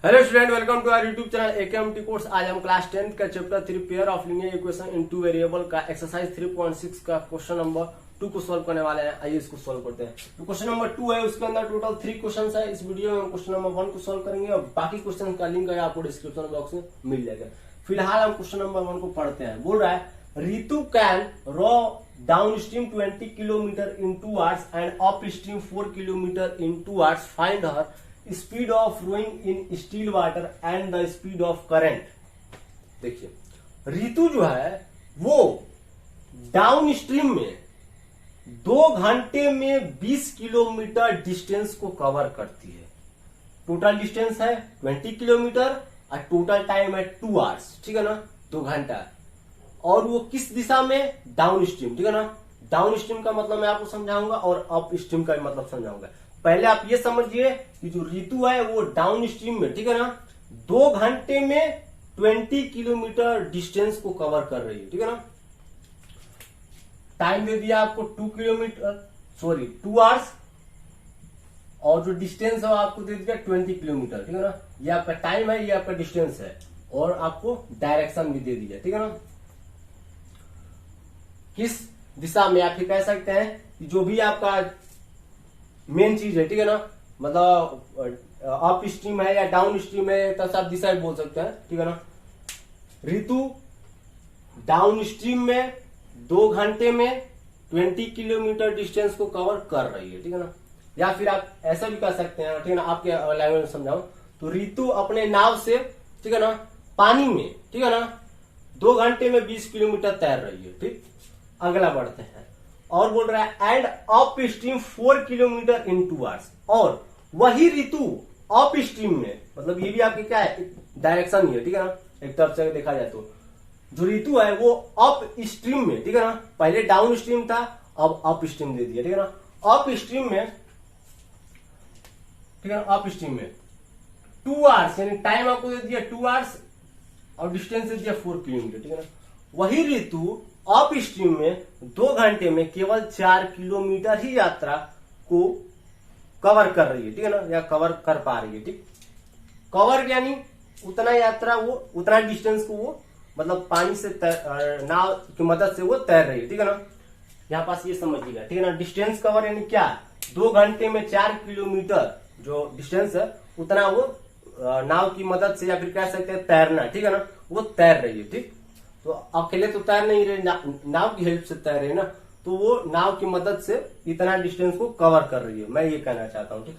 Hello student, welcome to our YouTube channel AKMT course. आज हम class 10 का chapter 3 pair of linear equation in two variable का exercise 3.6 का question number 2 को solve करने वाले हैं। आइए इसको सॉल्व करते हैं। तो क्वेश्चन नंबर 2 है, उसके अंदर टोटल 3 क्वेश्चन है। इस वीडियो में हम क्वेश्चन नंबर 1 को सॉल्व करेंगे और बाकी क्वेश्चन का लिंक है आपको डिस्क्रिप्शन बॉक्स में मिल जाएगा। फिलहाल हम क्वेश्चन नंबर 1 को पढ़ते हैं। बोल रहा है Ritu can row downstream 20 kilometre in 2 hours and upstream 4 kilometre in 2 hours. Find her speed of rowing in still water and the speed of current. देखिए, रितु जो है वो डाउन स्ट्रीम में 2 घंटे में 20 किलोमीटर डिस्टेंस को कवर करती है। टोटल डिस्टेंस है 20 किलोमीटर और टोटल टाइम है 2 आवर्स, ठीक है ना, 2 घंटा। और वो किस दिशा में? डाउन स्ट्रीम, ठीक है ना। डाउन स्ट्रीम का मतलब मैं आपको समझाऊंगा और अप स्ट्रीम का मतलब समझाऊंगा। पहले आप ये समझिए कि जो रितु है वो डाउन स्ट्रीम में, ठीक है ना, 2 घंटे में 20 किलोमीटर डिस्टेंस को कवर कर रही है, ठीक है ना। टाइम दे दिया आपको 2 आवर्स और जो डिस्टेंस है वो आपको दे दिया 20 किलोमीटर, ठीक है ना। ये आपका टाइम है, ये आपका डिस्टेंस है और आपको डायरेक्शन भी दे दिया, ठीक है ना। किस दिशा में? आप ये कह सकते हैं कि जो भी आपका मेन चीज है, ठीक है ना, मतलब अप स्ट्रीम है या डाउन स्ट्रीम है, तो आप दिशा बोल सकते हैं, ठीक है ना। रितु डाउन स्ट्रीम में 2 घंटे में 20 किलोमीटर डिस्टेंस को कवर कर रही है, ठीक है ना। या फिर आप ऐसा भी कह सकते हैं, ठीक है ना, आपके लैंग्वेज में समझाऊं तो रितु अपने नाव से, ठीक है ना, पानी में, ठीक है ना, 2 घंटे में 20 किलोमीटर तैर रही है। ठीक, अगला बढ़ते हैं और बोल रहा है and upstream 4 kilometre in 2 hours. और वही रितु अप स्ट्रीम में, मतलब ये भी आपकी क्या है, डायरेक्शन ही है, ठीक है ना। एक तरफ से देखा जाए तो जो रितु है वो अप स्ट्रीम में, ठीक है ना, पहले डाउन स्ट्रीम था, अब अप स्ट्रीम दे दिया, ठीक है ना। अप स्ट्रीम में, ठीक है ना, अप स्ट्रीम में 2 आवर्स, यानी टाइम आपको दे दिया 2 आवर्स और डिस्टेंस दे दिया 4 किलोमीटर, ठीक है ना। वही रितु अप स्ट्रीम में 2 घंटे में केवल 4 किलोमीटर ही यात्रा को कवर कर रही है, ठीक है ना, या कवर कर पा रही है। ठीक, कवर यानी उतना यात्रा, वो उतना डिस्टेंस को वो मतलब पानी से नाव की मदद से वो तैर रही है, ठीक है ना। यहाँ पास ये समझिएगा, ठीक है ना। डिस्टेंस कवर यानी क्या? 2 घंटे में 4 किलोमीटर जो डिस्टेंस है उतना वो नाव की मदद से, या फिर कह सकते हैं तैरना, ठीक है ना, वो तैर रही है। ठीक, तो अकेले तो तैर नहीं रहे, नाव की हेल्प से तैर रहे ना, तो वो नाव की मदद से इतना डिस्टेंस को कवर कर रही है, मैं ये कहना चाहता हूँ। ठीक,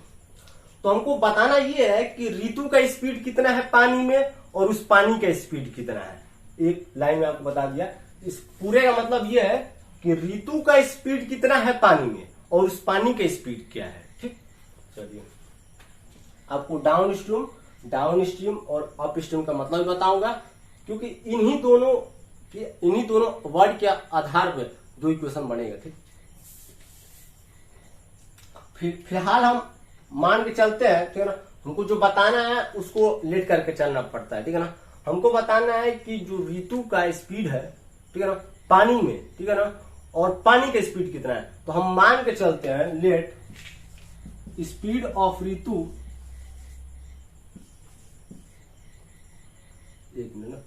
तो हमको बताना ये है कि रितु का स्पीड कितना है पानी में और उस पानी का स्पीड कितना है। एक लाइन में आपको बता दिया। इस पूरे का मतलब ये है कि रितु का स्पीड कितना है पानी में और उस पानी का स्पीड क्या है। ठीक, चलिए आपको डाउन स्ट्रीम और अप स्ट्रीम का मतलब बताऊंगा, क्योंकि इन्हीं दोनों वर्ड के आधार पर 2 इक्वेशन बनेगा। ठीक, फिलहाल हम मान के चलते हैं, ठीक है ना। हमको जो बताना है उसको लेट करके चलना पड़ता है, ठीक है ना। हमको बताना है कि जो रितु का स्पीड है, ठीक है ना, पानी में, ठीक है ना, और पानी का स्पीड कितना है। तो हम मान के चलते हैं लेट स्पीड ऑफ रितु, एक मिनट,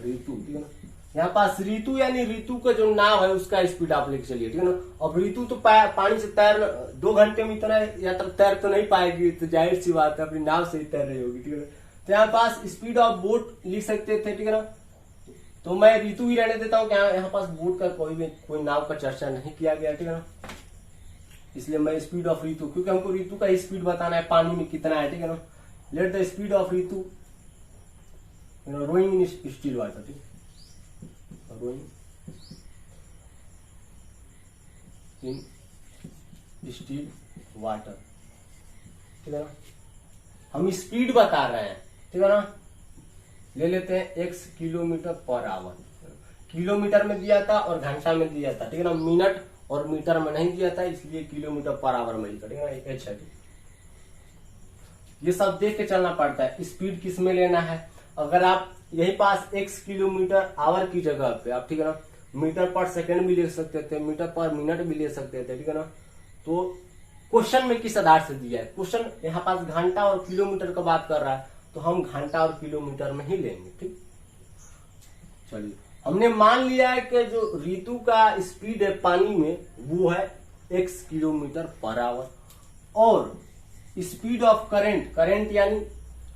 रितु, ठीक है ना। यहाँ पास रितु यानी रितु का जो नाव है उसका स्पीड आप लेके चलिए, ठीक है ना। अब रितु तो पानी से तैर 2 घंटे में इतना यात्रा तैर तो नहीं पाएगी, तो जाहिर सी बात है अपनी नाव से ही तैर रही होगी, ठीक है ना। तो यहाँ पास स्पीड ऑफ बोट लिख सकते थे, ठीक है ना। तो मैं रितु ही रहने देता हूँ, यहाँ पास बोट का कोई नाव का चर्चा नहीं किया गया, ठीक है ना। इसलिए मैं स्पीड ऑफ रितु, क्योंकि हमको रितु का स्पीड बताना है पानी में कितना है, ठीक है ना। Let the speed of Ritu rowing in still water, ठीक, रोइंग इन स्टील वाटर, ठीक है ना। हम स्पीड बता रहे हैं, ठीक है ना। ले लेते हैं x kilometre per our, kilometre में दिया था और घंटा में दिया था, ठीक है ना। मिनट और मीटर में नहीं दिया था, इसलिए किलोमीटर पर आवर में लिखा, ठीक है ना, h है। ये सब देख के चलना पड़ता है। स्पीड किस में लेना है? अगर आप यही पास x किलोमीटर आवर की जगह पे आप, ठीक है ना, मीटर पर सेकंड भी ले सकते थे, मीटर पर मिनट भी ले सकते थे, ठीक है ना। तो क्वेश्चन में किस आधार से दिया है, क्वेश्चन यहाँ पास घंटा और किलोमीटर का बात कर रहा है, तो हम घंटा और किलोमीटर में ही लेंगे। ठीक, चलिए हमने मान लिया है कि जो ऋतु का स्पीड है पानी में वो है x किलोमीटर पर आवर, और स्पीड ऑफ करंट, करंट यानी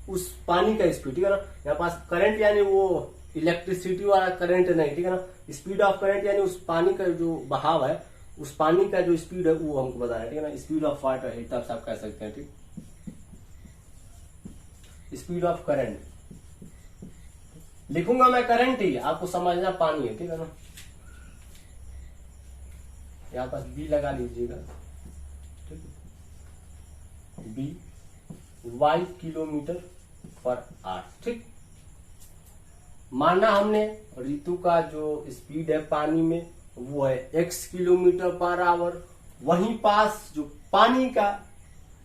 उस पानी का स्पीड, ठीक है ना, यहाँ पास करंट यानी वो इलेक्ट्रिसिटी वाला करंट नहीं, ठीक है ना, स्पीड ऑफ करंट यानी उस पानी का जो बहाव है, उस पानी का जो स्पीड है वो हमको बताना है, ठीक है ना, स्पीड ऑफ वाटर है तब से आप कह सकते हैं। ठीक, स्पीड ऑफ करंट लिखूंगा मैं करंट ही, आपको समझना पानी है, ठीक है ना, यहाँ पास बी लगा लीजिएगा, ठीक है, b y kilometre per hour. ठीक, माना हमने ऋतु का जो स्पीड है पानी में वो है x किलोमीटर पर आवर, वहीं पास जो पानी का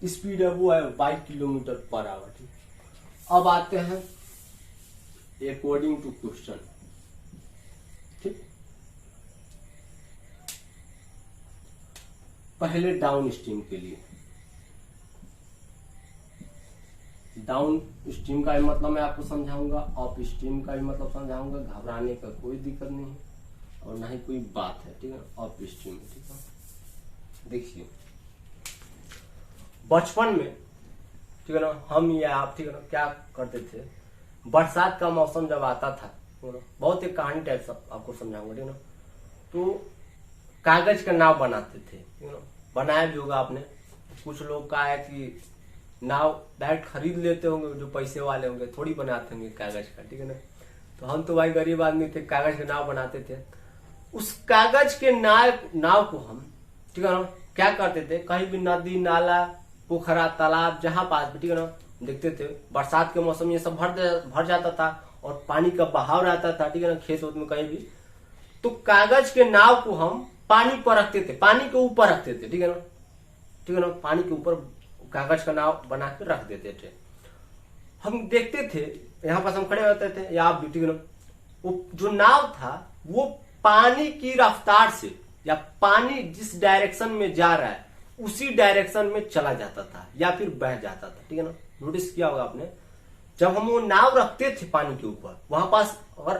स्पीड है वो है y किलोमीटर पर आवर। ठीक, अब आते हैं अकॉर्डिंग टू क्वेश्चन। ठीक, पहले डाउन स्ट्रीम के लिए, डाउन स्ट्रीम का भी मतलब मैं आपको समझाऊंगा, अप स्ट्रीम का भी मतलब समझाऊंगा, घबराने का कोई दिक्कत नहीं है और ना ही कोई बात है। ठीक है, अप स्ट्रीम। ठीक है, देखिए बचपन में, ठीक है ना, हम या आप, ठीक है ना, क्या करते थे, बरसात का मौसम जब आता था, ठीक है ना, बहुत एक कहानी टाइप आपको समझाऊंगा, ठीक है ना, तो कागज का नाव बनाते थे, ठीक है ना, बनाया भी होगा आपने, कुछ लोग का है कि नाव डायरेक्ट खरीद लेते होंगे, जो पैसे वाले होंगे थोड़ी बनाते होंगे कागज का, ठीक है ना, तो हम तो भाई गरीब आदमी थे, कागज के नाव बनाते थे। उस कागज के नाव को हम, ठीक है ना, क्या करते थे, कहीं भी नदी नाला पोखरा तालाब जहां पास भी, ठीक है ना, देखते थे बरसात के मौसम में ये सब भर जाता था और पानी का बहाव रहता था, ठीक है ना, खेत में कहीं भी, तो कागज के नाव को हम पानी पर रखते थे, पानी के ऊपर रखते थे, ठीक है ना, ठीक है ना, पानी के ऊपर कागज का नाव बना के रख देते थे। हम देखते थे, यहाँ पास हम खड़े होते थे या आप भी, ठीक है ना, वो जो नाव था वो पानी की रफ्तार से या पानी जिस डायरेक्शन में जा रहा है उसी डायरेक्शन में चला जाता था या फिर बह जाता था। ठीक है ना, नोटिस किया होगा आपने, जब हम वो नाव रखते थे पानी के ऊपर, वहां पास अगर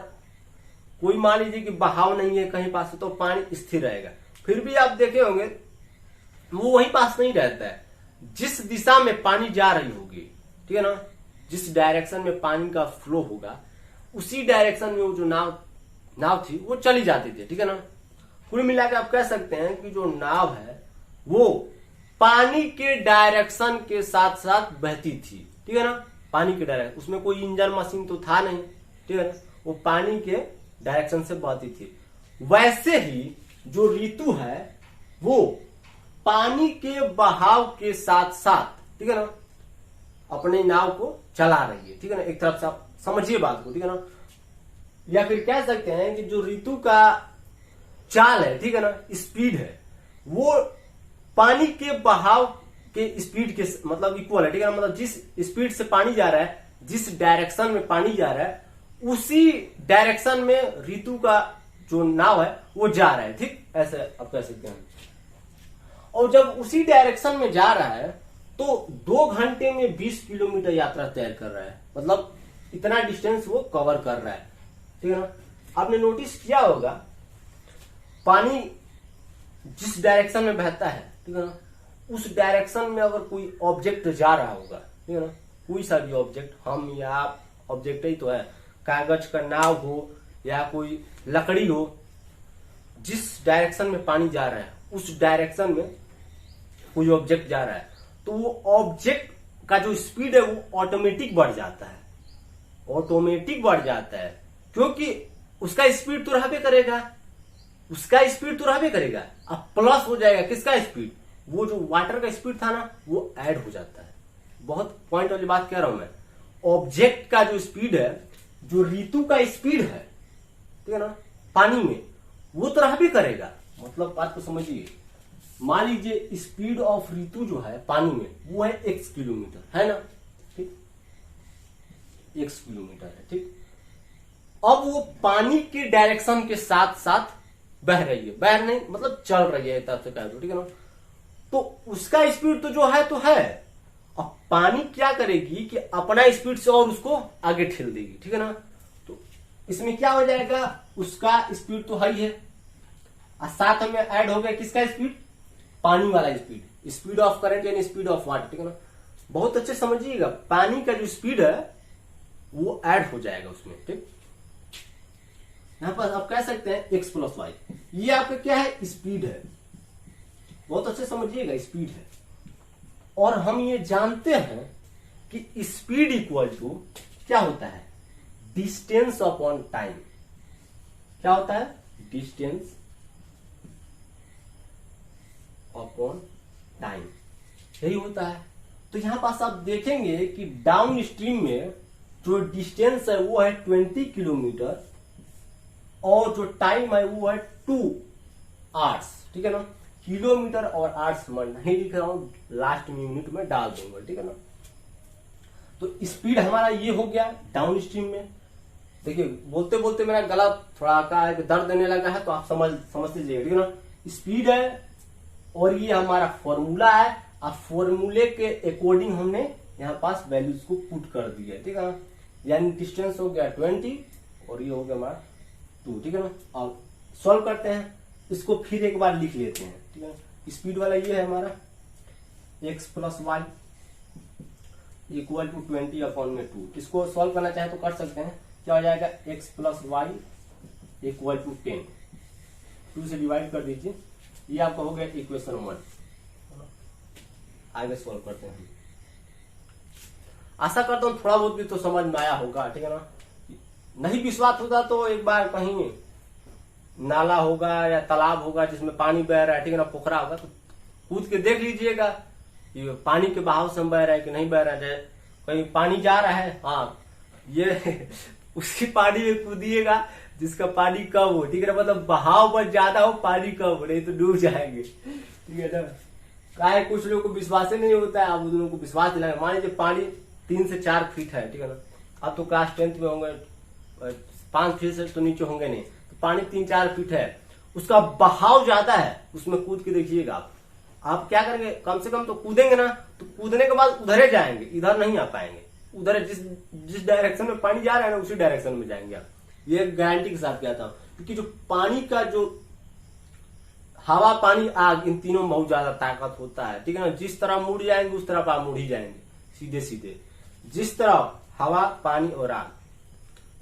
कोई मान लीजिए कि बहाव नहीं है कहीं पास, तो पानी स्थिर रहेगा, फिर भी आप देखे होंगे वो वहीं पास नहीं रहता है, जिस दिशा में पानी जा रही होगी, ठीक है ना, जिस डायरेक्शन में पानी का फ्लो होगा उसी डायरेक्शन में वो जो नाव थी वो चली जाती थी। ठीक है ना, कुल मिलाकर आप कह सकते हैं कि जो नाव है वो पानी के डायरेक्शन के साथ साथ बहती थी। ठीक है ना, पानी के डायरेक्शन, उसमें कोई इंजन मशीन तो था नहीं, ठीक है ना, वो पानी के डायरेक्शन से बहती थी। वैसे ही जो ऋतु है वो पानी के बहाव के साथ साथ, ठीक है ना, अपने नाव को चला रही है। ठीक है ना, एक तरफ से आप समझिए बात को, ठीक है ना, या फिर कह सकते हैं कि जो ऋतु का चाल है, ठीक है ना, स्पीड है, वो पानी के बहाव के स्पीड के मतलब इक्वल है। ठीक है ना, मतलब जिस स्पीड से पानी जा रहा है, जिस डायरेक्शन में पानी जा रहा है, उसी डायरेक्शन में ऋतु का जो नाव है वो जा रहा है। ठीक, ऐसे आप कह सकते हैं। और जब उसी डायरेक्शन में जा रहा है तो 2 घंटे में 20 किलोमीटर यात्रा तय कर रहा है, मतलब इतना डिस्टेंस वो कवर कर रहा है। ठीक है ना, आपने नोटिस किया होगा पानी जिस डायरेक्शन में बहता है, ठीक है ना, उस डायरेक्शन में अगर कोई ऑब्जेक्ट जा रहा होगा, ठीक है ना, कोई सा भी ऑब्जेक्ट, हम या आप ऑब्जेक्ट ही तो है, कागज का नाव हो या कोई लकड़ी हो, जिस डायरेक्शन में पानी जा रहा है उस डायरेक्शन में कोई ऑब्जेक्ट जा रहा है तो वो ऑब्जेक्ट का जो स्पीड है वो ऑटोमेटिक बढ़ जाता है, ऑटोमेटिक बढ़ जाता है, क्योंकि उसका स्पीड तो रहबे करेगा, उसका स्पीड तो रहबे करेगा, अब प्लस हो जाएगा किसका स्पीड, वो जो वाटर का स्पीड था ना वो ऐड हो जाता है। बहुत पॉइंट वाली बात कह रहा हूं मैं, ऑब्जेक्ट का जो स्पीड है, जो ऋतु का स्पीड है, ठीक है ना, पानी में, वो तो रहबे करेगा। मतलब बात को समझिए, मान लीजिए स्पीड ऑफ ऋतु जो है पानी में वो है x किलोमीटर, है ना, ठीक, x किलोमीटर है। ठीक, अब वो पानी के डायरेक्शन के साथ साथ बह रही है, बह नहीं मतलब चल रही है, तब से कह दो, ठीक है ना, तो उसका स्पीड तो जो है तो है। अब पानी क्या करेगी कि अपना स्पीड से और उसको आगे ठेल देगी, ठीक है ना। तो इसमें क्या हो जाएगा, उसका स्पीड तो है ही है, और साथ में ऐड हो गया किसका स्पीड, पानी वाला स्पीड, स्पीड ऑफ करंट यानी स्पीड ऑफ वाटर, ठीक है ना। बहुत अच्छे समझिएगा, पानी का जो स्पीड है वो ऐड हो जाएगा उसमें, ठीक। यहां पर आप कह सकते हैं x प्लस वाई, ये आपका क्या है, स्पीड है। बहुत अच्छे समझिएगा, स्पीड है। और हम ये जानते हैं कि स्पीड इक्वल टू क्या होता है, डिस्टेंस अपॉन टाइम। क्या होता है, डिस्टेंस अपॉन टाइम, यही होता है। तो यहां पास आप देखेंगे कि डाउन स्ट्रीम में जो डिस्टेंस है वो है 20 किलोमीटर और जो टाइम है वो है 2 आवर्स, ठीक है ना। किलोमीटर और आवर्स मैं नहीं लिख रहा हूं, लास्ट में यूनिट में डाल दूंगा, ठीक है ना। तो स्पीड हमारा ये हो गया डाउन स्ट्रीम में। देखिए बोलते बोलते मेरा गला थोड़ा का है कि दर्द देने लगा है, तो आप समझ लीजिएगा, ठीक है ना। स्पीड है और ये हमारा फॉर्मूला है, और फॉर्मूले के अकॉर्डिंग हमने यहाँ पास वैल्यूज को पुट कर दिया, ठीक है ना। यानी डिस्टेंस हो गया 20 और ये हो गया हमारा 2, ठीक है ना। अब सॉल्व करते हैं इसको, फिर एक बार लिख लेते हैं, ठीक है ना। स्पीड वाला ये है हमारा x plus y equal to 20 upon में 2। इसको सॉल्व करना चाहे तो कर सकते हैं, क्या हो जाएगा, x plus y equal to 10, 2 से डिवाइड कर दीजिए, ये आपका हो गया इक्वेशन 1। आगे सॉल्व करते हैं। आशा करता हूं थोड़ा बहुत भी तो समझ में आया होगा, ठीक है ना। नहीं विश्वास होता तो एक बार कहीं नाला होगा या तालाब होगा जिसमें पानी बह रहा है, ठीक है ना, पोखरा होगा, तो कूद के देख लीजिएगा ये पानी के बहाव से बह रहा है कि नहीं बह रहा है। कहीं पानी जा रहा है, हाँ, ये उसी पानी में कूदिएगा जिसका पानी कम हो, ठीक है ना, मतलब बहाव बहुत ज्यादा हो, पानी कम हो, नहीं तो डूब जाएंगे, ठीक है ना। काहे कुछ लोगों को विश्वास ही नहीं होता है, आप उन लोगों को विश्वास दिलाएंगे। मान लीजिए पानी 3 से 4 फीट है, ठीक है ना, आप तो क्लास 10th में होंगे, 5 फीट से तो नीचे होंगे नहीं, तो पानी 3-4 फीट है, उसका बहाव ज्यादा है, उसमें कूद के देखिएगा आप क्या करेंगे, कम से कम तो कूदेंगे ना, तो कूदने के बाद उधर जाएंगे, इधर नहीं आ पाएंगे। उधर जिस डायरेक्शन में पानी जा रहा है ना, उसी डायरेक्शन में जाएंगे आप, ये गारंटी के साथ कहता हूं। क्योंकि जो पानी का जो हवा, पानी, आग, इन तीनों में बहुत ज्यादा ताकत होता है, ठीक है ना। जिस तरह मुड़ जाएंगे उस तरफ आप मुड़ ही जाएंगे, सीधे सीधे। जिस तरफ हवा, पानी और आग,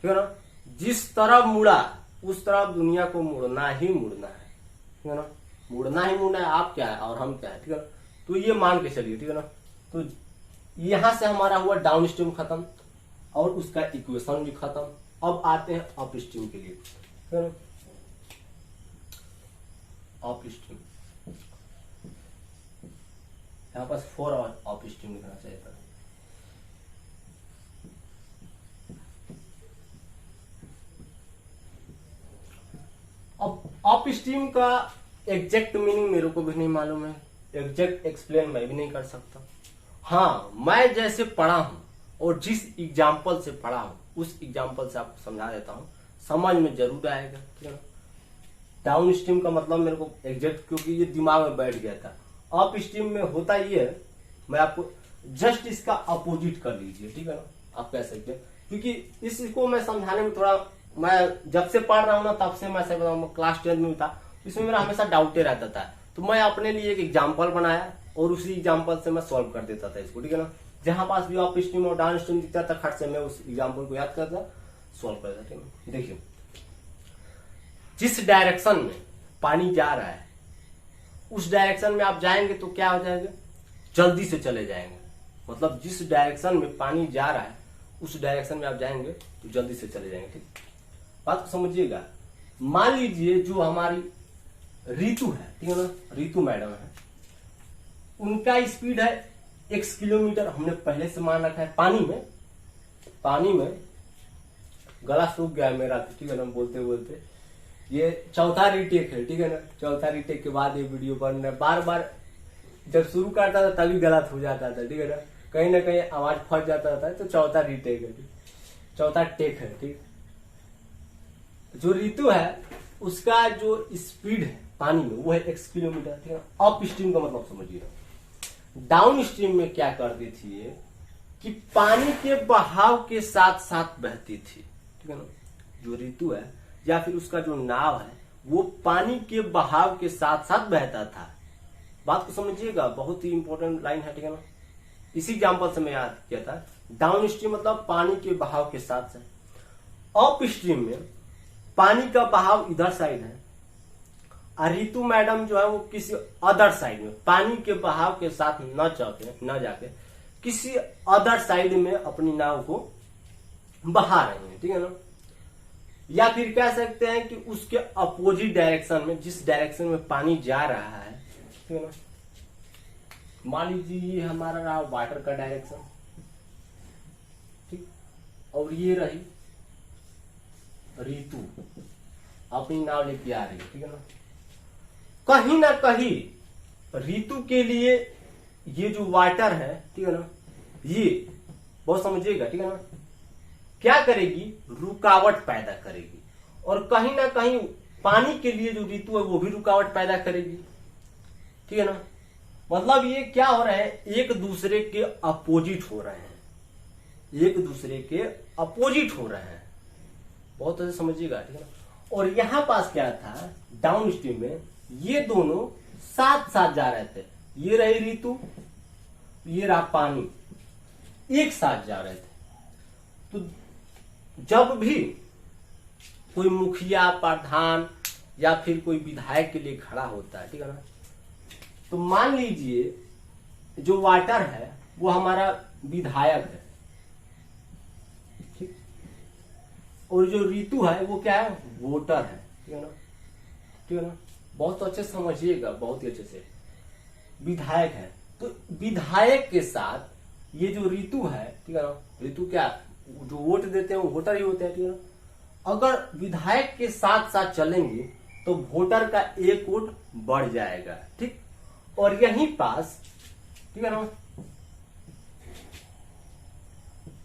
ठीक है ना, जिस तरफ मुड़ा उस तरफ दुनिया को मुड़ना ही मुड़ना है, ठीक है ना। मुड़ना ही मुड़ना है, आप क्या है और हम क्या है, ठीक है ना। तो ये मान के चलिए, ठीक है ना। तो यहां से हमारा हुआ डाउन स्ट्रीम खत्म और उसका इक्वेशन भी खत्म। अब आते हैं अप स्ट्रीम के लिए, ठीक है ना। अप स्ट्रीम, यहां पास 4 और अप स्ट्रीम लिखना चाहिए था। अब अप स्ट्रीम का एग्जैक्ट मीनिंग मेरे को भी नहीं मालूम है, एग्जैक्ट एक्सप्लेन मैं भी नहीं कर सकता। हाँ, मैं जैसे पढ़ा हूं और जिस एग्जाम्पल से पढ़ा हूं उस एग्जाम्पल से आपको समझा देता हूं, समझ में जरूर आएगा, ठीक है ना। डाउन स्ट्रीम का मतलब मेरे को एग्जैक्ट, क्योंकि ये दिमाग में बैठ गया था। अप स्ट्रीम में होता ये है, मैं आपको जस्ट इसका अपोजिट कर लीजिए, ठीक है ना, आप कह सकते हैं। क्योंकि इसको मैं समझाने में थोड़ा, मैं जब से पढ़ रहा हूँ ना तब से मैं सही बताऊँ, क्लास 10th में था, इसमें मेरा हमेशा डाउटे रहता था। तो मैं अपने लिए एक एग्जाम्पल बनाया और उसी एग्जाम्पल से मैं सॉल्व कर देता था इसको, ठीक है ना। जहां पास भी अप स्ट्रीम और डाउन स्ट्रीम दिखता था, खट से मैं उस एग्जाम्पल को याद करता, सॉल्व करता, ठीक है। देखिए, जिस डायरेक्शन में पानी जा रहा है उस डायरेक्शन में आप जाएंगे तो क्या हो जाएगा, जल्दी से चले जाएंगे। मतलब जिस डायरेक्शन में पानी जा रहा है उस डायरेक्शन में आप जाएंगे तो जल्दी से चले जाएंगे, ठीक। बात को समझिएगा। मान लीजिए जो हमारी ऋतु है, ठीक है ना, ऋतु मैडम है, उनका स्पीड है x किलोमीटर, हमने पहले से मान रखा है। पानी में गला सूख गया मेरा, ठीक है ना, बोलते बोलते। ये चौथा रीटेक है, ठीक है ना। चौथा रीटेक के बाद ये वीडियो बनना, बार बार जब शुरू करता था तभी गलत हो जाता था, ठीक है ना, कहीं ना कहीं आवाज फंस जाता था। तो चौथा रीटेक है, चौथा टेक है, ठीक। जो ऋतु है उसका जो स्पीड है पानी में, वो है x किलोमीटर, ठीक है ना। अप स्ट्रीम का मतलब समझिए, डाउन स्ट्रीम में क्या करती थी ये कि पानी के बहाव के साथ साथ बहती थी, ठीक है ना। जो ऋतु है या फिर उसका जो नाव है वो पानी के बहाव के साथ साथ बहता था। बात को समझिएगा, बहुत ही इंपॉर्टेंट लाइन है, ठीक है ना। इसी एग्जांपल से मैं याद किया था। डाउन स्ट्रीम मतलब पानी के बहाव के साथ साथ। अप स्ट्रीम में पानी का बहाव इधर साइड है और ऋतु मैडम जो है वो किसी अदर साइड में, पानी के बहाव के साथ न जाके किसी अदर साइड में अपनी नाव को बहा रहे हैं, ठीक है ना। या फिर कह सकते हैं कि उसके अपोजिट डायरेक्शन में, जिस डायरेक्शन में पानी जा रहा है, ठीक है ना। मान लीजिए ये हमारा रहा वाटर का डायरेक्शन, ठीक, और ये रही ऋतु अपनी नाव लेके आ रही है, ठीक है ना कहीं ऋतु के लिए ये जो वाटर है, ठीक है ना, ये बहुत समझिएगा, ठीक है ना, क्या करेगी, रुकावट पैदा करेगी। और कहीं ना कहीं पानी के लिए जो ऋतु है वो भी रुकावट पैदा करेगी, ठीक है ना। मतलब ये क्या हो रहा है, एक दूसरे के अपोजिट हो रहे हैं, एक दूसरे के अपोजिट हो रहे हैं, बहुत अच्छे समझिएगा, ठीक है ना। और यहां पास क्या था, डाउन स्ट्रीम में ये दोनों साथ साथ जा रहे थे, ये रही ऋतु, ये रहा पानी, एक साथ जा रहे थे। तो जब भी कोई मुखिया, प्रधान या फिर कोई विधायक के लिए खड़ा होता है, ठीक है ना, तो मान लीजिए जो वाटर है वो हमारा विधायक है, ठीक, और जो ऋतु है वो क्या है, वोटर है, ठीक है ना, ठीक है ना। बहुत अच्छे से समझिएगा, बहुत ही अच्छे से। विधायक है तो विधायक के साथ ये जो ऋतु है, ठीक है ना, ऋतु क्या, जो वोट देते हैं वो वोटर ही होते हैं, ठीक है ना। अगर विधायक के साथ साथ चलेंगे तो वोटर का एक वोट बढ़ जाएगा, ठीक। और यहीं पास, ठीक है ना,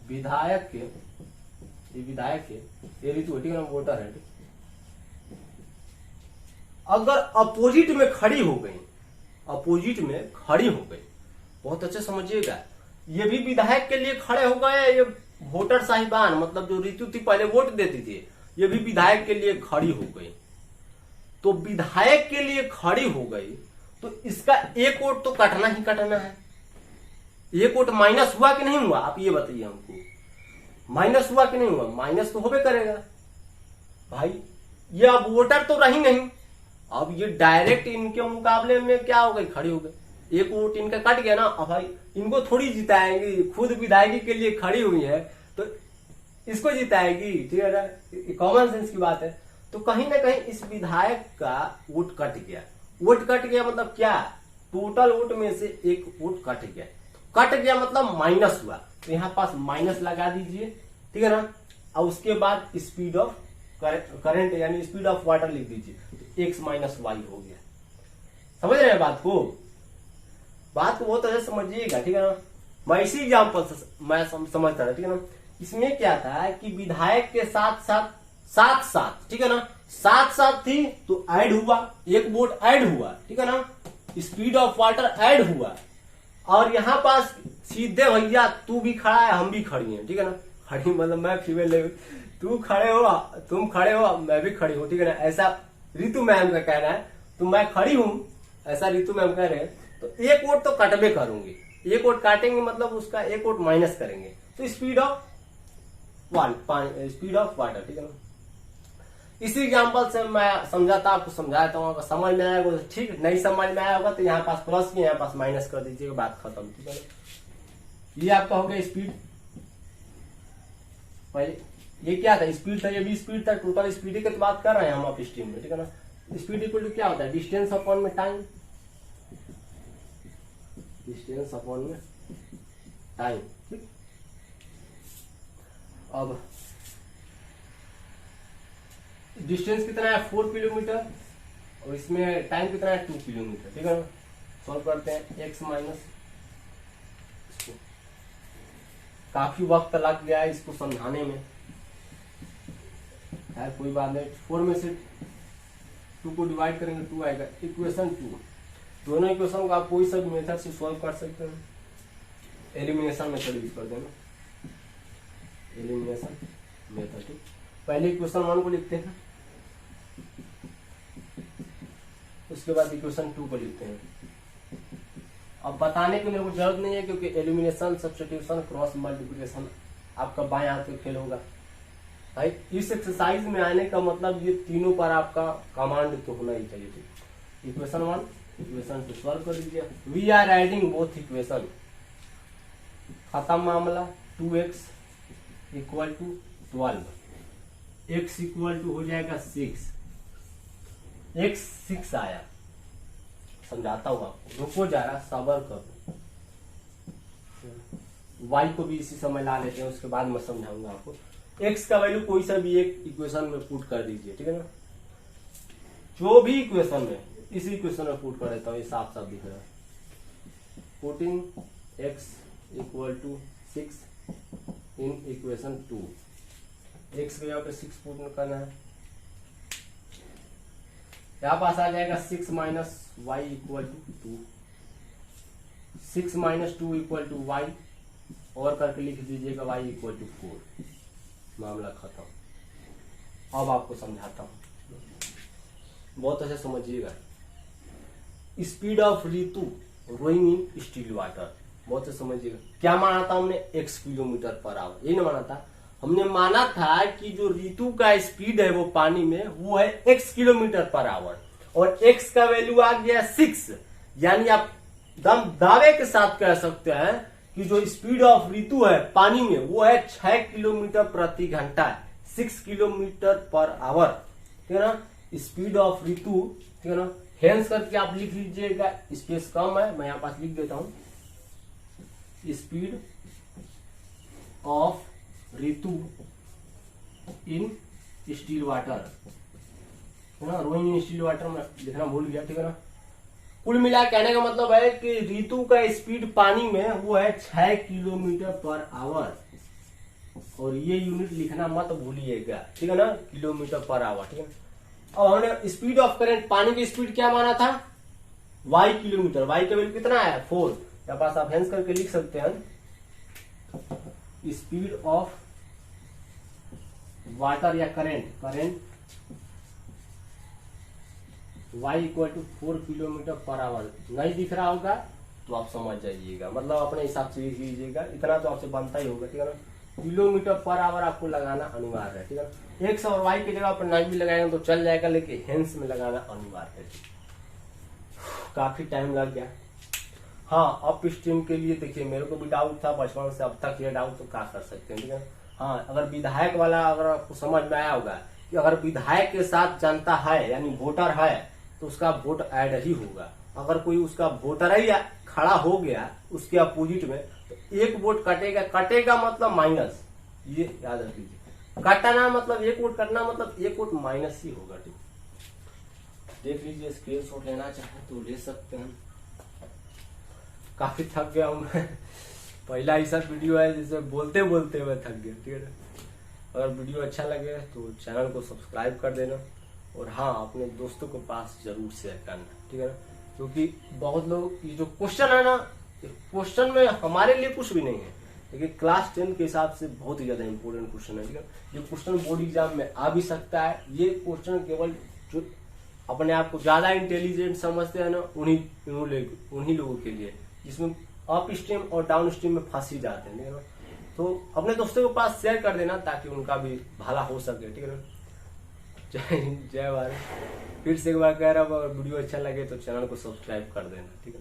विधायक के, ये ऋतु, ठीक है ना, वोटर है, ठीक। अगर अपोजिट में खड़ी हो गई, बहुत अच्छे समझिएगा, ये भी विधायक के लिए खड़े हो गए, ये वोटर साहिबान, मतलब जो ऋतु थी पहले वोट देती थी, ये भी विधायक के लिए खड़ी हो गई। तो विधायक के लिए खड़ी हो गई तो इसका एक वोट तो कटना ही कटना है। एक वोट माइनस हुआ कि नहीं हुआ, आप ये बताइए हमको। माइनस हुआ कि नहीं हुआ, माइनस तो होबे करेगा भाई। ये अब वोटर तो रही नहीं, अब ये डायरेक्ट इनके मुकाबले में क्या हो गई, खड़ी हो गई। एक वोट इनका कट गया ना, अब भाई इनको थोड़ी जिताएंगी, खुद विधायकी के लिए खड़ी हुई है तो इसको जिताएगी, ठीक है ना, कॉमन सेंस की बात है। तो कहीं ना कहीं इस विधायक का वोट कट गया। वोट कट गया मतलब क्या, टोटल वोट में से एक वोट कट गया। कट गया मतलब माइनस हुआ, तो यहाँ पास माइनस लगा दीजिए, ठीक है ना। और उसके बाद स्पीड ऑफ करंट यानी स्पीड ऑफ वाटर लिख दीजिए, तो x माइनस वाई हो गया। समझ रहे हैं बात को बहुत अच्छे से समझिएगा, ठीक है ना। मैं इसी एग्जाम्पल से मैं समझता था, ठीक है ना। इसमें क्या था कि विधायक के साथ साथ, ठीक है ना, साथ साथ थी तो ऐड हुआ, एक वोट ऐड हुआ, ठीक है ना, स्पीड ऑफ वाटर ऐड हुआ। और यहाँ पास सीधे भैया तू भी खड़ा है, हम भी खड़ी हैं, ठीक है ना। खड़ी मतलब मैं फीमेल, तू खड़े हो, तुम खड़े हो, मैं भी खड़ी हूं, ठीक है ना। ऐसा ऋतु मैम का कहना है, तो मैं खड़ी हूं, ऐसा ऋतु मैम कह रहे हैं। तो एक वोट तो कटबे करूंगी, एक वोट काटेंगे मतलब उसका एक वोट माइनस करेंगे, तो स्पीड ऑफ वाटर, ठीक है ना। इसी एग्जांपल से मैं समझाता, आपको समझाता हूँ। अगर समझ में आएगा तो ठीक, नहीं समझ में आया होगा तो यहाँ पास प्लस की, यहाँ पास माइनस कर दीजिएगा, बात खत्म, ठीक है। ये आपका हो गया स्पीड। पहले ये क्या था, स्पीड था, ये भी स्पीड था, टोटल स्पीड की बात कर रहे हैं हम अप स्ट्रीम में, ठीक है ना। स्पीड इक्वल टू क्या होता है, डिस्टेंस अपॉन में टाइम, डिस्टेंस अपॉन में टाइम, ठीक। अब डिस्टेंस कितना है 4 किलोमीटर और इसमें टाइम कितना है 2 किलोमीटर, ठीक है ना। सॉल्व करते हैं, x माइनस, काफी वक्त लग गया है इसको समझाने में, खैर कोई बात नहीं। 4 में से 2 को डिवाइड करेंगे 2 आएगा। इक्वेशन 2, दोनों इक्वेशन को आप कोई सा मेथड से सॉल्व कर सकते हैं। एलिमिनेशन मेथड भी कर देना, एलिमिनेशन मेथड। पहले इक्वेशन 1 को लिखते हैं, उसके बाद इक्वेशन 2 को लिखते हैं। अब बताने की मेरे को जरूरत नहीं है क्योंकि एलिमिनेशन, सब्स्टिट्यूशन, क्रॉस मल्टीप्लिकेशन आपका बाएं हाथ पे फेल होगा भाई। इस एक्सरसाइज में आने का मतलब ये तीनों पर आपका कमांड तो होना ही चाहिए। इक्वेशन 1, इक्वेशन 2 सॉल्व कर दीजिए। We are adding both equation, खत्म मामला। 2x equal to 12, x equal to हो जाएगा 6, x 6 आया। समझाता हूं आपको, रुको जरा सबर करो। y को भी इसी समय ला लेते हैं, उसके बाद मैं समझाऊंगा आपको। x का वैल्यू कोई सा भी एक इक्वेशन में पुट कर दीजिए, ठीक है ना। जो भी इक्वेशन में, इसी इक्वेशन में पुट कर देता हूँ, ये साफ साफ दिख रहा है। Putting x equal to 6 in equation 2, x को यहाँ पे 6 पुट करना है। यहाँ पास आ जाएगा 6 minus y equal to 2, 6 minus 2 equal to y, और करके लिख दीजिएगा y इक्वल टू 4। मामला खत्म। अब आपको समझाता हूं, बहुत अच्छे समझिएगा। Speed of Ritu rowing in still water, बहुत अच्छे समझिएगा। क्या माना था हमने? x kilometre per hour. ये नहीं माना था, हमने माना था कि जो रितु का स्पीड है वो पानी में वो है x किलोमीटर पर आवर, और x का वैल्यू आ गया 6। यानी आप दम दावे के साथ कह सकते हैं कि जो स्पीड ऑफ रितु है पानी में वो है 6 किलोमीटर प्रति घंटा, 6 किलोमीटर पर आवर, ठीक है ना। स्पीड ऑफ रितु, ठीक है ना। हेंस करके आप लिख लीजिएगा, स्पेस कम है, मैं यहां पास लिख देता हूं। Speed of Ritu in still water, है ना। रोइंग इन स्टील वाटर में लिखना भूल गया, ठीक है ना। कुल मिला कहने का मतलब है कि रितु का स्पीड पानी में वो है 6 किलोमीटर पर आवर, और ये यूनिट लिखना मत भूलिएगा, ठीक है ना, किलोमीटर पर आवर, ठीक है। अब हमने स्पीड ऑफ करंट, पानी की स्पीड क्या माना था? y किलोमीटर, y का वैल्यू कितना है? 4। यहाँ पास आप हेंस करके लिख सकते हैं, स्पीड ऑफ वाटर या current y equal to 4 kilometre per hour. नहीं दिख रहा होगा तो आप समझ जाइएगा, मतलब अपने हिसाब से लिख लीजिएगा, इतना तो आपसे बनता ही होगा, ठीक है ना। किलोमीटर पर आवर आपको लगाना अनिवार्य है, ठीक है। x और y की जगह पर नहीं भी लगाएंगे तो चल जाएगा, लेकिन हेंस में लगाना अनिवार्य है। काफी टाइम लग गया। हाँ, अप स्ट्रीम के लिए देखिए मेरे को भी डाउट था बचपन से, अब तक ये डाउट तो क्या कर सकते हैं, ठीक है। हाँ, अगर विधायक वाला अगर आपको समझ में आया होगा कि अगर विधायक के साथ जनता है यानी वोटर है तो उसका वोट ऐड ही होगा। अगर कोई उसका वोटर ही खड़ा हो गया उसके अपोजिट में तो एक वोट कटेगा मतलब माइनस, ये याद रख लीजिए। कटना मतलब एक वोट, कटना मतलब एक वोट माइनस ही होगा, ठीक। देख लीजिए, स्क्रीनशॉट लेना चाहे तो ले सकते हैं। काफी थक गया हूं मैं, पहला ऐसा वीडियो है जिसे बोलते बोलते मैं थक गया, ठीक है। अगर वीडियो अच्छा लगे तो चैनल को सब्सक्राइब कर देना, और हाँ, अपने दोस्तों के पास जरूर शेयर करना, ठीक है ना। क्योंकि बहुत लोग ये जो क्वेश्चन है ना, क्वेश्चन में हमारे लिए कुछ भी नहीं है, लेकिन क्लास 10 के हिसाब से बहुत ही ज्यादा इंपॉर्टेंट क्वेश्चन है, ठीक है। ये क्वेश्चन बोर्ड एग्जाम में आ भी सकता है। ये क्वेश्चन केवल जो अपने आप को ज्यादा इंटेलिजेंट समझते हैं ना उन्हीं लोगों के लिए, जिसमें अप स्ट्रीम और डाउन स्ट्रीम में फंस ही जाते हैं, ठीक है ना। तो अपने दोस्तों के पास शेयर कर देना ताकि उनका भी भला हो सके, ठीक है ना। जय हिंद, जय भारत। फिर से एक बार कह रहा हूँ, अगर वीडियो अच्छा लगे तो चैनल को सब्सक्राइब कर देना, ठीक है।